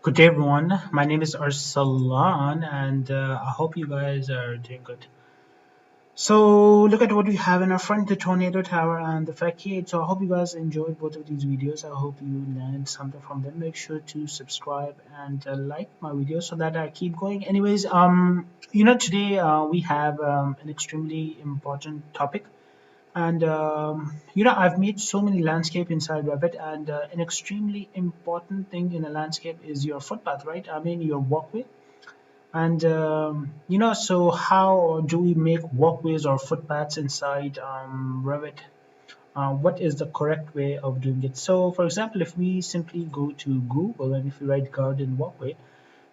Good day, everyone. My name is Arsalan, and I hope you guys are doing good. So, look at what we have in our front: the tornado tower and the facade. So, I hope you guys enjoyed both of these videos. I hope you learned something from them. Make sure to subscribe and like my videos so that I keep going. Anyways, today we have an extremely important topic. And I've made so many landscape inside Revit, and an extremely important thing in a landscape is your footpath, right? I mean, your walkway. And so how do we make walkways or footpaths inside Revit? What is the correct way of doing it? So, for example, if we simply go to Google and if we write garden walkway,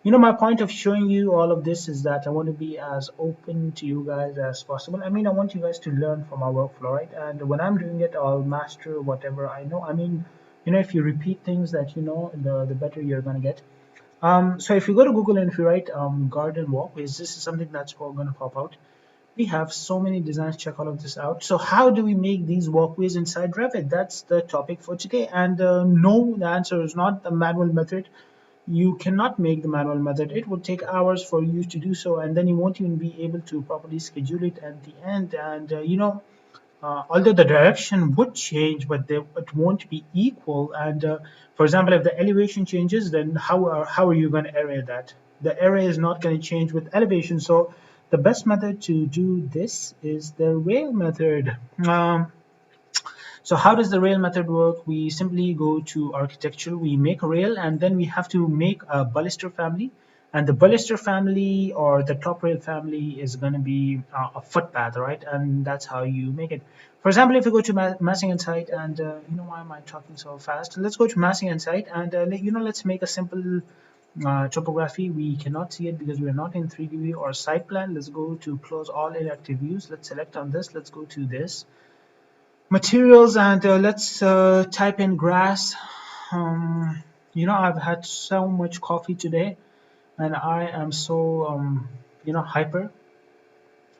my point of showing you all of this is that I want to be as open to you guys as possible. I mean, I want you guys to learn from our workflow, right? And when I'm doing it, I'll master whatever I know. I mean, if you repeat things that you know, the better you're going to get. So if you go to Google and if you write garden walkways, this is something that's all going to pop out. We have so many designs. Check all of this out. So how do we make these walkways inside Revit? That's the topic for today. And no, the answer is not the manual method. You cannot make the manual method. It will take hours for you to do so, and then you won't even be able to properly schedule it at the end. And although the direction would change, but it won't be equal. And for example, if the elevation changes, then how are you going to array that? The array is not going to change with elevation. So the best method to do this is the rail method. So how does the rail method work? We simply go to architecture, we make a rail, and then we have to make a baluster family. And the baluster family or the top rail family is going to be a footpath, right? And that's how you make it. For example, if you go to massing and site, and why am I talking so fast? Let's go to massing and site, and let's make a simple topography. We cannot see it because we are not in 3D view or site plan. Let's go to close all inactive views. Let's select on this. Let's go to this materials, and let's type in grass. I've had so much coffee today, and I am so hyper.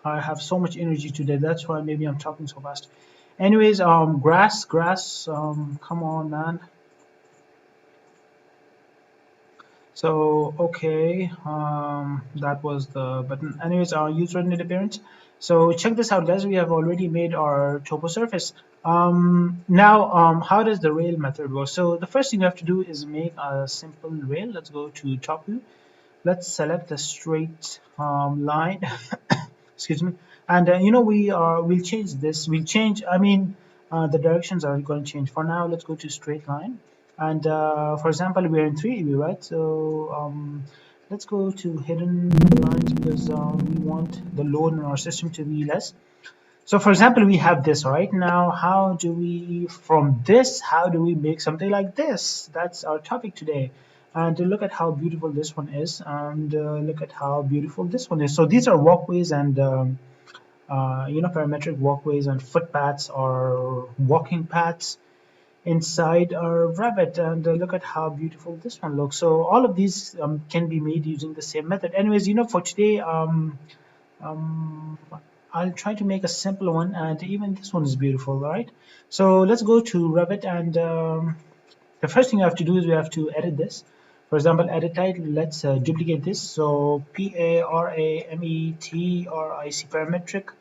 I have so much energy today. That's why maybe I'm talking so fast. Anyways, grass. Come on, man. So okay, that was the button. Anyways, our user net appearance. So check this out, guys. We have already made our topo surface. Now, how does the rail method work? So the first thing you have to do is make a simple rail. Let's go to top view. Let's select the straight line. Excuse me. And we'll change this. We'll change. I mean, the directions are going to change. For now, let's go to straight line. And for example, we're in 3D view, right? So let's go to hidden lines because we want the load in our system to be less. So for example, we have this right now. How do we, from this, how do we make something like this? That's our topic today. And look at how beautiful this one is, and look at how beautiful this one is. So these are walkways and parametric walkways and footpaths or walking paths inside our Revit, and look at how beautiful this one looks. So all of these can be made using the same method. Anyways, for today, um, I'll try to make a simple one, and even this one is beautiful. All right. So let's go to Revit, and the first thing I have to do is we have to edit this. For example, edit title. Let's duplicate this. So parametric parametric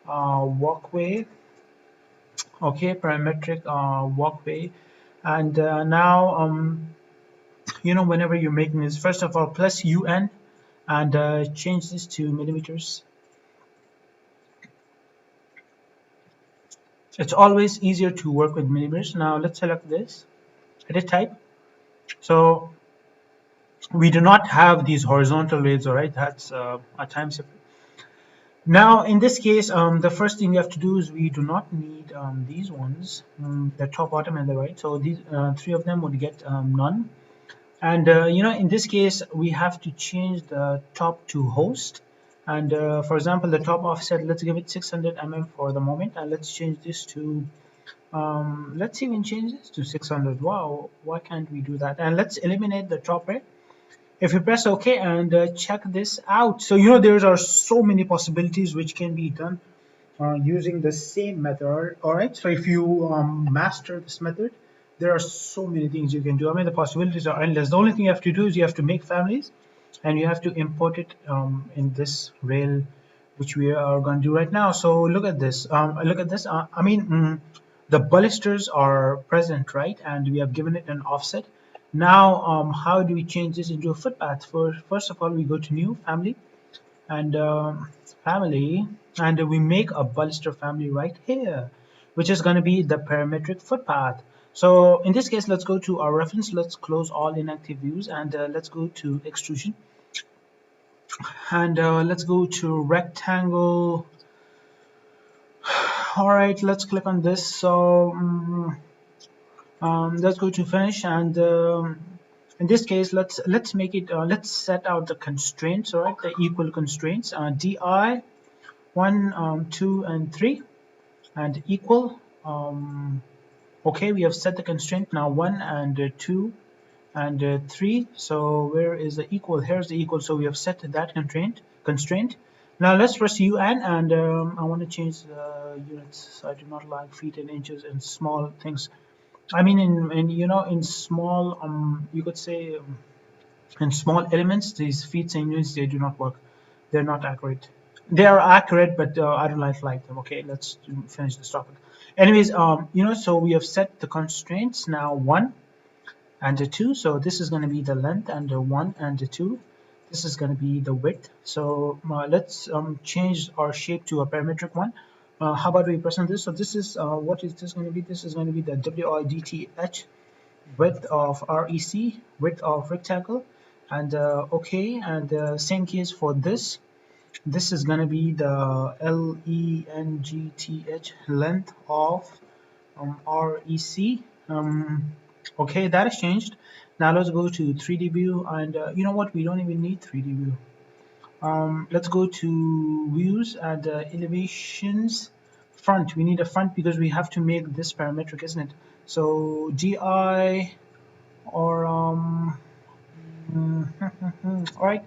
walkway. Okay, parametric walkway. And now whenever you're making this, first of all, plus UN and change this to millimeters. It's always easier to work with millimeters. Now let's select this, edit type. So we do not have these horizontal waves, all right? That's a time saver. Now, in this case, the first thing we have to do is we do not need these ones, the top, bottom, and the right. So these three of them would get none. And in this case, we have to change the top to host. And for example, the top offset, let's give it 600 mm for the moment, and let's change this to let's even change this to 600. Wow, why can't we do that? And let's eliminate the top right. If you press OK and check this out, so there are so many possibilities which can be done using the same method. All right, so if you master this method, There are so many things you can do. I mean, the possibilities are endless. The only thing you have to do is you have to make families, and you have to import it in this rail, which we are going to do right now. So look at this. Look at this. The balusters are present, right? And we have given it an offset. Now, how do we change this into a footpath? First of all, we go to new family and family, and we make a baluster family right here, which is going to be the parametric footpath. So in this case, let's go to our reference. Let's close all inactive views, and let's go to extrusion, and let's go to rectangle. All right, let's click on this. So let's go to finish, and in this case, let's make it. Let's set out the constraints, all right, the equal constraints. Di 1, 2, and 3, and equal. Okay, we have set the constraint now 1 and 2 and 3. So where is the equal? Here's the equal. So we have set that constraint. Now let's press UN, and I want to change the units. I do not like feet and inches and small things. I mean, in small, you could say, in small elements, these feet and units, they do not work. They're not accurate. They are accurate, but I don't like them. Okay, let's finish this topic. Anyways, so we have set the constraints now 1 and 2. So this is going to be the length, and 1 and 2. This is going to be the width. So let's change our shape to a parametric one. How about we present this? So this is what is this going to be? This is going to be the width width of REC, width of rectangle, and okay. And same case for this. This is going to be the length length of REC. Okay, that is changed. Now let's go to 3D view, and you know what? We don't even need 3D view. Let's go to views and elevations. Front. We need a front because we have to make this parametric, isn't it? So GI or all right.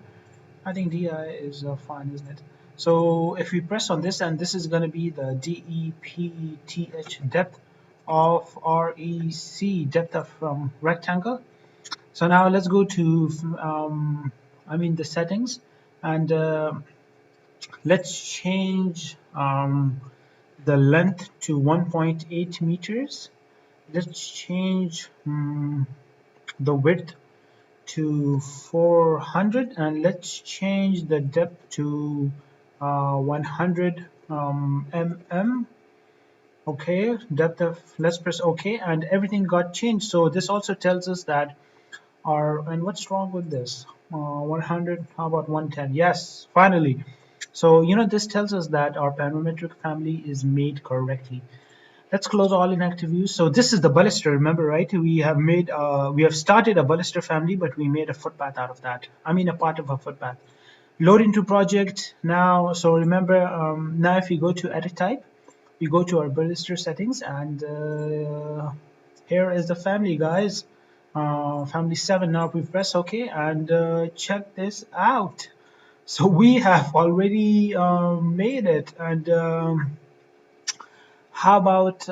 I think DI is fine, isn't it? So if we press on this, and this is going to be the DEPTH depth of REC, depth of rectangle. So now let's go to the settings, and let's change the length to 1.8 meters. Let's change the width to 400, and let's change the depth to 100 mm. Okay, depth of, let's press OK, and everything got changed. So this also tells us that and what's wrong with this? 100, how about 110? Yes, finally. So this tells us that our parametric family is made correctly. Let's close all inactive views. So this is the baluster, remember, right? We have started a baluster family, but we made a footpath out of that. A part of a footpath. Load into project now. So remember, now if we go to edit type, we go to our baluster settings, and here is the family, guys. Family 7. Now we press OK, and check this out. So we have already made it, and how about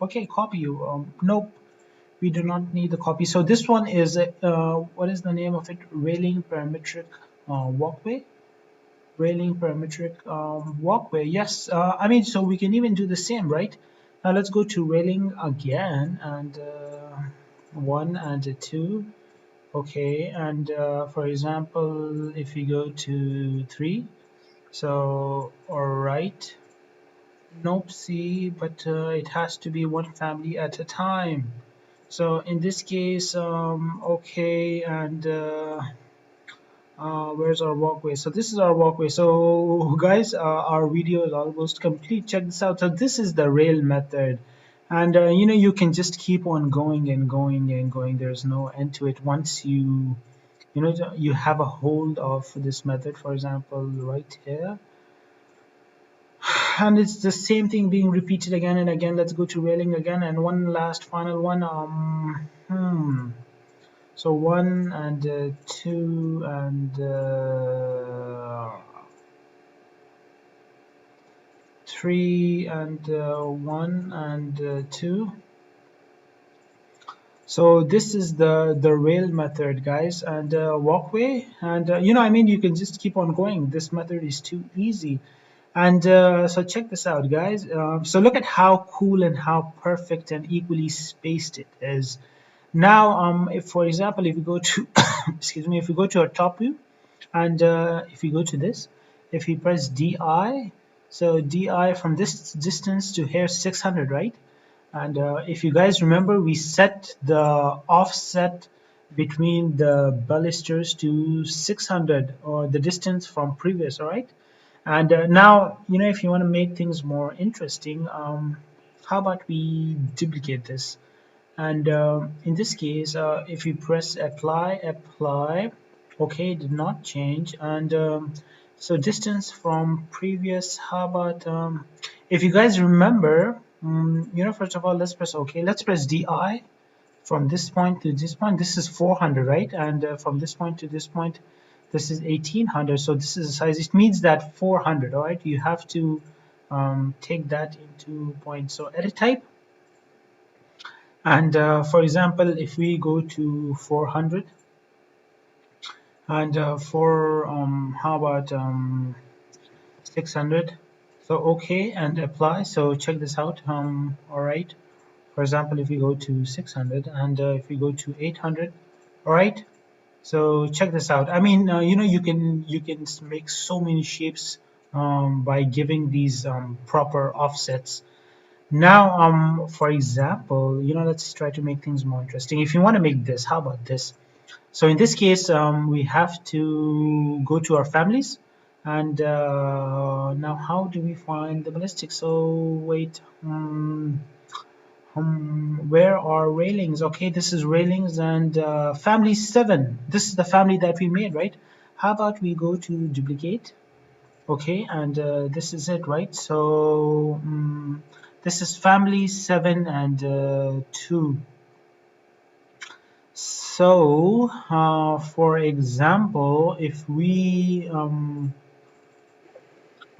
okay, copy. Nope, we do not need the copy. So this one is what is the name of it? Railing parametric walkway. Railing parametric walkway. Yes, so we can even do the same, right? Now let's go to railing again, and 1 and 2. Okay, and for example, if we go to 3, so all right. Nope, see, but it has to be one family at a time. So in this case, okay, and where's our walkway? So this is our walkway. So guys, our video is almost complete. Check this out. So this is the rail method, and you can just keep on going and going and going. There's no end to it. Once you have a hold of this method, for example, right here, and it's the same thing being repeated again and again. Let's go to railing again, and one last final one. So 1 and 2 and 3 and 1 and 2. So this is the rail method, guys, and walkway, and I mean, you can just keep on going. This method is too easy. And so check this out, guys. So look at how cool and how perfect and equally spaced it is. Now, if for example, if you go to excuse me, if you go to our top view, and if you go to this, if you press DI, so DI from this distance to here 600, right? And if you guys remember, we set the offset between the balusters to 600, or the distance from previous, all right? And now, if you want to make things more interesting, how about we duplicate this? And in this case, if you press apply, okay, it did not change. And so distance from previous, how about, if you guys remember, first of all, let's press okay. Let's press DI from this point to this point. This is 400, right? And from this point to this point, this is 1800. So this is the size. It means that 400, all right? You have to take that into point. So edit type. And for example, if we go to 400, and for how about 600, so okay, and apply. So check this out. All right, for example, if we go to 600, and if we go to 800, all right, so check this out. I mean, you can make so many shapes by giving these proper offsets. Now, for example, let's try to make things more interesting. If you want to make this, how about this? So in this case, we have to go to our families, and now how do we find the ballistic? So wait, where are railings? Okay, this is railings, and family 7. This is the family that we made, right? How about we go to duplicate? Okay, and this is it, right? So this is family 7 and 2. So for example, if we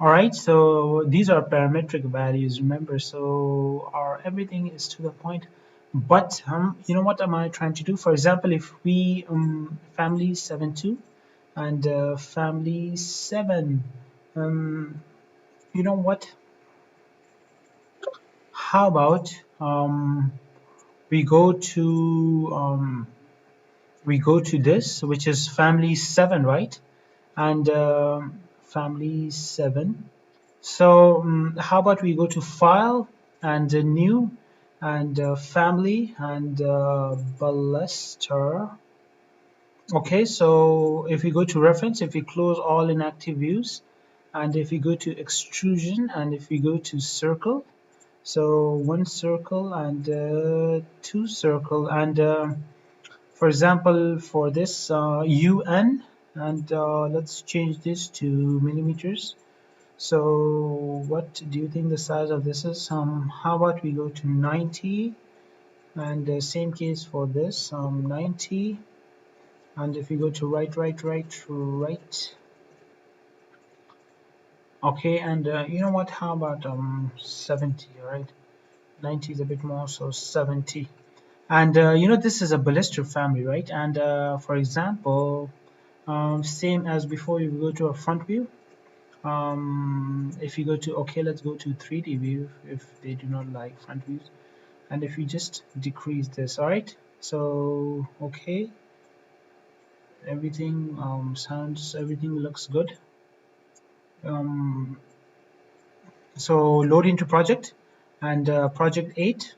all right, so these are parametric values, remember, so our everything is to the point. But what am I trying to do? For example, if we family 7 2 and family 7, you know what, how about we go to this, which is family 7, right? And family 7. So how about we go to file and new, and family and baluster. Okay, so if we go to reference, if we close all inactive views, and if we go to extrusion, and if we go to circle, so one circle and two circle, and for example, for this UN, and let's change this to millimeters. So what do you think the size of this is? How about we go to 90, and same case for this 90, and if we go to right, okay, and you know what, how about 70, right? 90 is a bit more, so 70. And this is a baluster family, right? And for example, same as before, you go to a front view. If you go to, okay, let's go to 3D view if they do not like front views, and if you just decrease this, all right, so okay, everything everything looks good. So load into project, and project 8.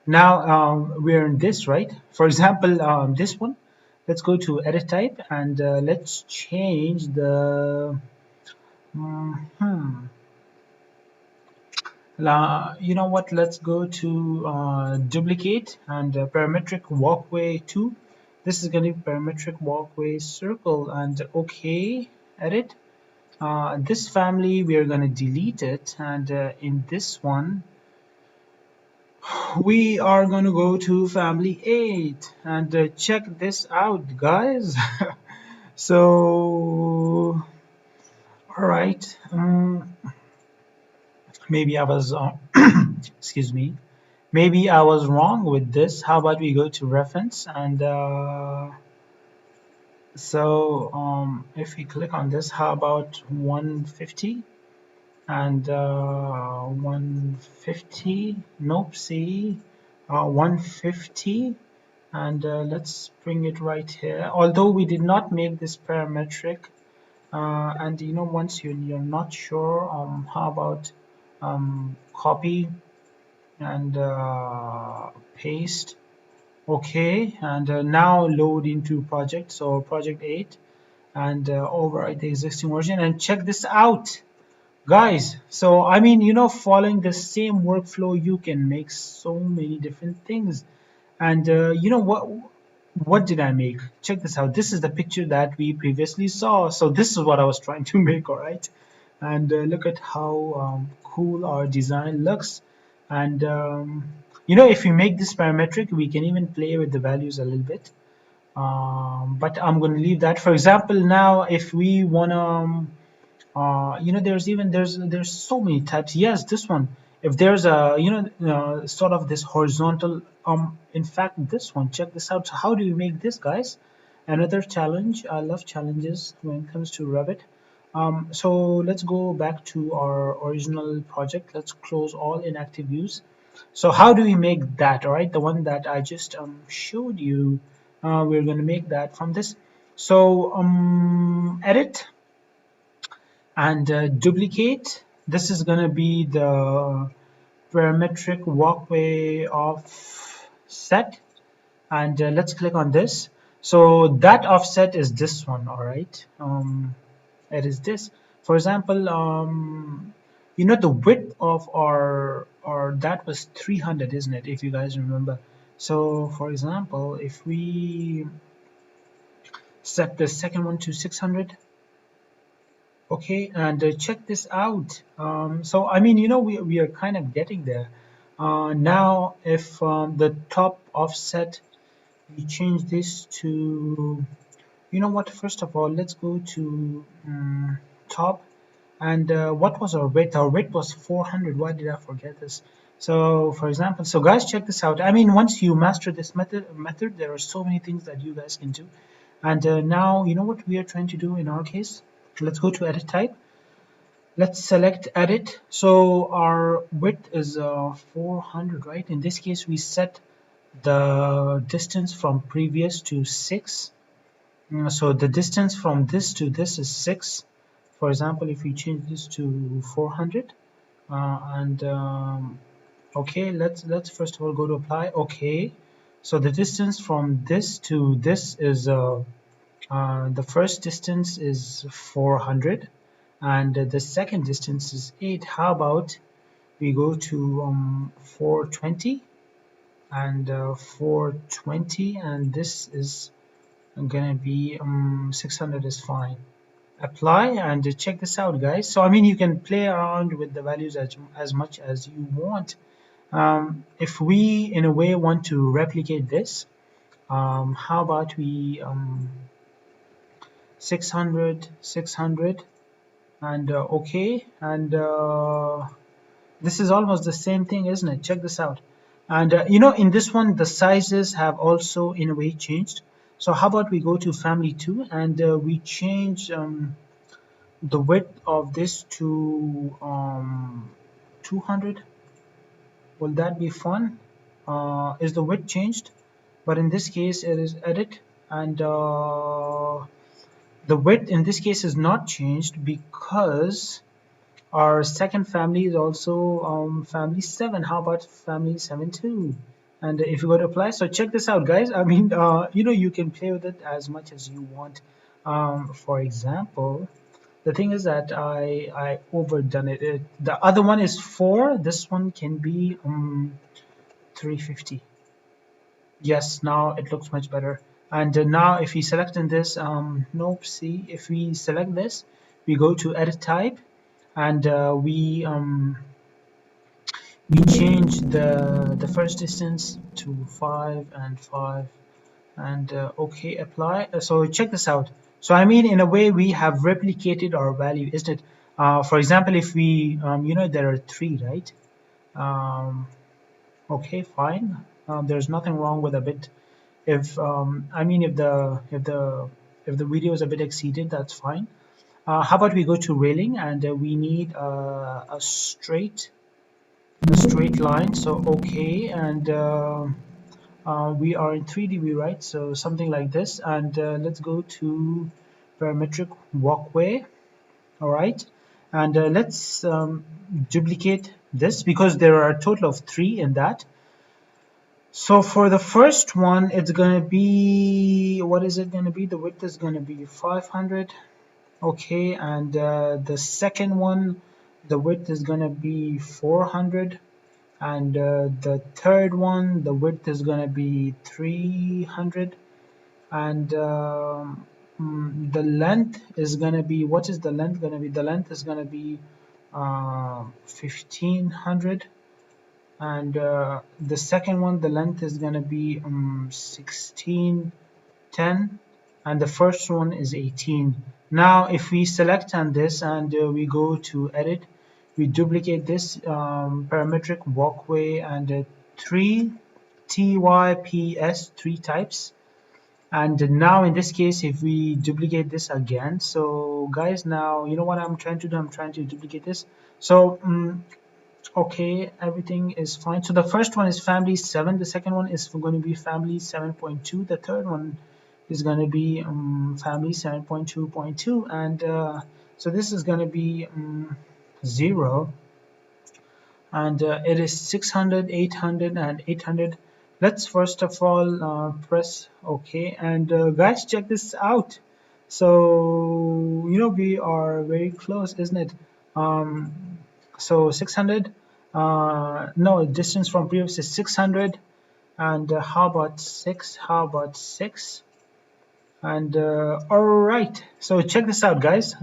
Now we're in this, right? For example, this one, let's go to edit type, and let's change the you know what, let's go to duplicate, and parametric walkway 2. This is going to be parametric walkway circle, and okay, edit. This family, we are going to delete it, and in this one we are going to go to family 8, and check this out, guys. So all right, maybe I was excuse me, maybe I was wrong with this. How about we go to reference and if we click on this, how about 150 and 150? Nope, see, 150, and let's bring it right here. Although we did not make this parametric, and you know, once you're not sure, how about copy and paste. Okay, and now load into project. So project 8, and overwrite the existing version, and check this out, guys. So I mean, you know, following the same workflow, you can make so many different things. And you know what did I make? Check this out. This is the picture that we previously saw. So this is what I was trying to make, all right? And look at how cool our design looks. And you know, if we make this parametric, we can even play with the values a little bit. But I'm going to leave that. For example, now if we want to you know, there's so many types. Yes, this one, if there's a, you know, sort of this horizontal, in fact this one, check this out. So how do you make this, guys? Another challenge. I love challenges when it comes to Revit. So let's go back to our original project. Let's close all inactive views. So how do we make that? All right, the one that I just showed you, we're going to make that from this. So edit and duplicate. This is going to be the parametric walkway offset, and let's click on this. So that offset is this one, all right. It is this. For example, you know, the width of our that was 300, isn't it, if you guys remember? So for example, if we set the second one to 600. Okay, and check this out. So I mean, you know, we are kind of getting there. Now if the top offset, we change this to, you know what, first of all, let's go to top. And what was our width? Our width was 400. Why did I forget this? So for example, so guys, check this out. I mean, once you master this method, there are so many things that you guys can do. And now, you know what we are trying to do in our case? Let's go to edit type. Let's select edit. So our width is 400, right? In this case, we set the distance from previous to 6. So the distance from this to this is 6. For example, if we change this to 400, and okay, let's first of all go to apply. Okay, so the distance from this to this is the first distance is 400, and the second distance is 8. How about we go to 420, and 420, and this is gonna be 600 is fine. Apply, and check this out, guys. So I mean, you can play around with the values as much as you want. If we in a way want to replicate this, how about we 600, 600, and okay, and this is almost the same thing, isn't it? Check this out. And you know, in this one, the sizes have also in a way changed. So how about we go to family 2, and we change the width of this to 200. Will that be fun? Is the width changed? But in this case, it is edit, and the width in this case is not changed because our second family is also family 7. How about family 7 too? And if you go to apply, so check this out, guys. I mean, you know, you can play with it as much as you want. For example, the thing is that I overdone it. The other one is 4. This one can be 350. Yes, now it looks much better. And now if we select in this, nope, see, if we select this, we go to edit type, and we change the first distance to 5 and 5, and okay, apply. So check this out. So I mean, in a way, we have replicated our value, isn't it? For example, if we, there are three, right? Um, okay, fine. There's nothing wrong with a bit. If I mean, if the video is a bit exceeded, that's fine. How about we go to railing, and we need a straight line. So okay, and we are in 3D view, right? So something like this, and let's go to parametric walkway. All right, and let's duplicate this because there are a total of three in that. So for the first one, it's gonna be, what is it gonna be? The width is gonna be 500. Okay, and the second one, the width is gonna be 400, and the third one, the width is gonna be 300, and the length is gonna be, what is the length gonna be? The length is gonna be 1500, and the second one, the length is gonna be 1610, and the first one is 18. Now if we select on this, and we go to edit, we duplicate this parametric walkway, and three TYPS, three types. And now in this case, if we duplicate this again, so guys, now you know what I'm trying to do, I'm trying to duplicate this. So okay, everything is fine. So the first one is family 7, the second one is going to be family 7.2, the third one is going to be family 7.2.2, and so this is going to be 0, and it is 600, 800, and 800. Let's first of all press OK, and guys, check this out. So we are very close, isn't it? So 600, no, distance from previous is 600, and how about 6? How about 6? And all right, so check this out, guys.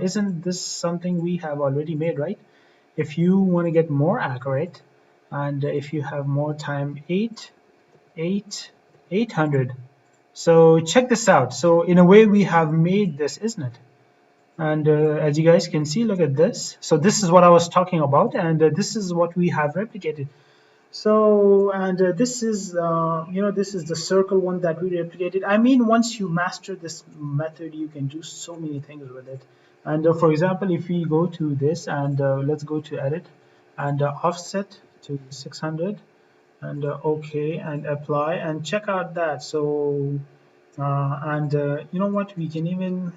Isn't this something we have already made, right? If you want to get more accurate, and if you have more time, 800. So check this out. So in a way, we have made this, isn't it? And as you guys can see, look at this. So this is what I was talking about, and this is what we have replicated. So, and this is this is the circle one that we replicated. I mean, once you master this method, you can do so many things with it. And for example, if we go to this, and let's go to edit, and offset to 600, and okay, and apply, and check out that. So and you know what, we can even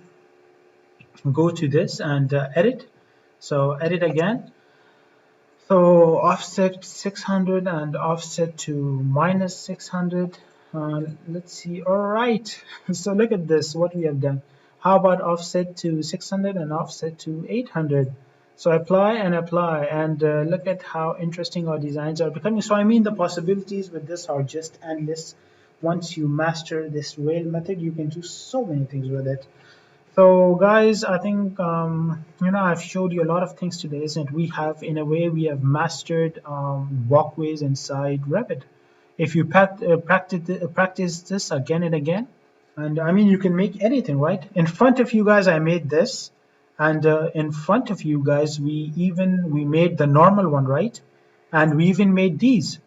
go to this and edit. So edit again. So offset 600 and offset to minus 600. Let's see. All right. So look at this, what we have done. How about offset to 600 and offset to 800? So apply and apply, and look at how interesting our designs are becoming. So I mean, the possibilities with this are just endless. Once you master this rail method, you can do so many things with it. So guys, I think I've showed you a lot of things today, isn't it? We have, in a way, we have mastered walkways inside Revit. If you practice this again and again, and I mean, you can make anything, right? In front of you guys, I made this, and in front of you guys, we made the normal one, right? And we even made these.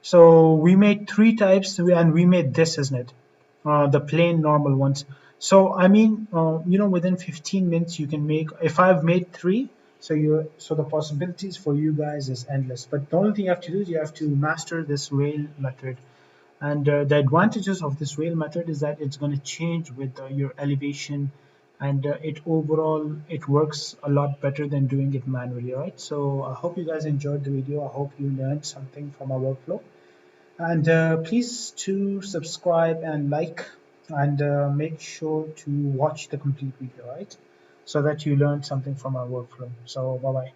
So we made three types, and we made this, isn't it? The plain normal ones. So I mean, within 15 minutes you can make. If I've made three, so the possibilities for you guys is endless. But the only thing you have to do is you have to master this rail method. And the advantages of this rail method is that it's going to change with your elevation, and it works a lot better than doing it manually, right? So I hope you guys enjoyed the video. I hope you learned something from our workflow. And please to subscribe and like, and make sure to watch the complete video, right? So that you learn something from our workflow. So bye bye.